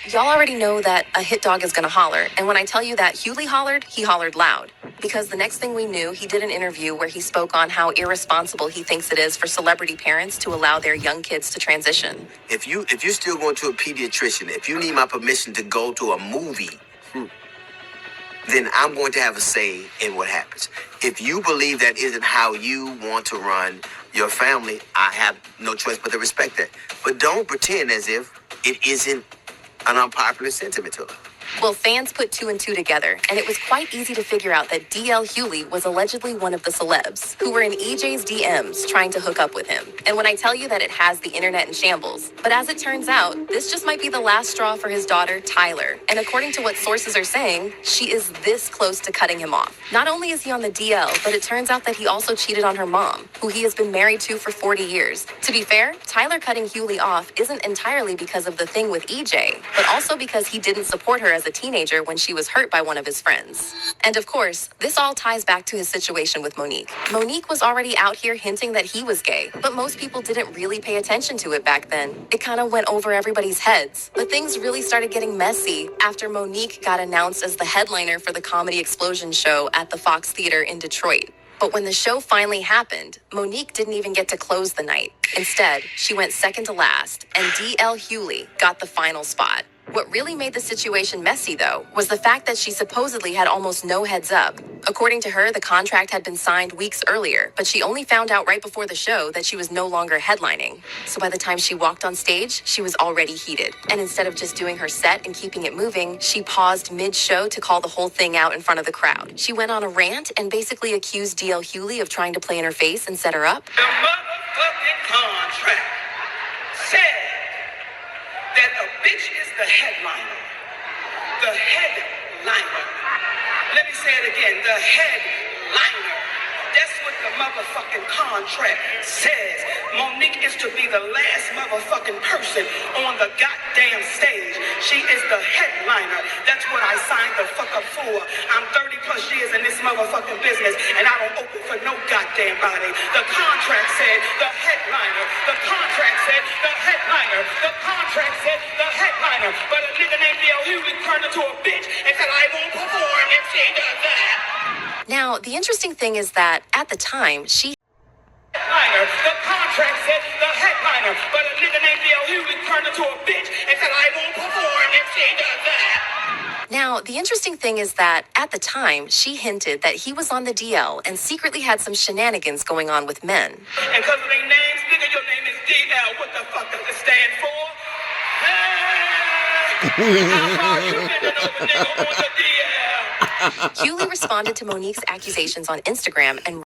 Y'all already know that a hit dog is gonna holler, and when I tell you that Hewley hollered, he hollered loud. Because the next thing we knew, he did an interview where he spoke on how irresponsible he thinks it is for celebrity parents to allow their young kids to transition. If you're still going to a pediatrician, if you need my permission to go to a movie, then I'm going to have a say in what happens. If you believe that isn't how you want to run your family, I have no choice but to respect that. But don't pretend as if it isn't an unpopular sentiment to her. Well, fans put two and two together, and it was quite easy to figure out that D.L. Hewley was allegedly one of the celebs who were in EJ's DMs trying to hook up with him. And when I tell you that it has the internet in shambles, but as it turns out, this just might be the last straw for his daughter, Tyler. And according to what sources are saying, she is this close to cutting him off. Not only is he on the DL, but it turns out that he also cheated on her mom, who he has been married to for 40 years. To be fair, Tyler cutting Hewley off isn't entirely because of the thing with EJ, but also because he didn't support her as a teenager when she was hurt by one of his friends. And of course, this all ties back to his situation with Monique. Monique was already out here hinting that he was gay, but most people didn't really pay attention to it back then. It kind of went over everybody's heads. But things really started getting messy after Monique got announced as the headliner for the Comedy Explosion show at the Fox Theater in Detroit. But when the show finally happened, Monique didn't even get to close the night. Instead, she went second to last, and D.L. Hewley got the final spot. What really made the situation messy, though, was the fact that she supposedly had almost no heads up. According to her, the contract had been signed weeks earlier, but she only found out right before the show that she was no longer headlining. So by the time she walked on stage, she was already heated. And instead of just doing her set and keeping it moving, she paused mid-show to call the whole thing out in front of the crowd. She went on a rant and basically accused D.L. Hewley of trying to play in her face and set her up. The motherfucking contract said that a bitch is the headliner. The headliner. Let me say it again. The headliner. That's what the motherfucking contract says. Monique is to be the last motherfucking person on the goddamn stage. She is the headliner. That's what I signed the fuck up for. I'm 30 plus years in this motherfucking business, and I don't open for no goddamn body. The contract said the headliner. The contract said the headliner. The contract said the headliner. But a nigga named D.L. Hewley turned into a bitch and said I won't perform if she does that. Now, the interesting thing is that at the time, she Headliner. The contract said the headliner, but a nigga named D.L. Hewley turned into a bitch and said I won't perform if she does that. Now, the interesting thing is that at the time, she hinted that he was on the DL and secretly had some shenanigans going on with men. And because of their names, nigga, your name is D.L. What the fuck does it stand for? Hey! How far you been to know the nigga on the DL? Hewley responded to Monique's accusations on Instagram and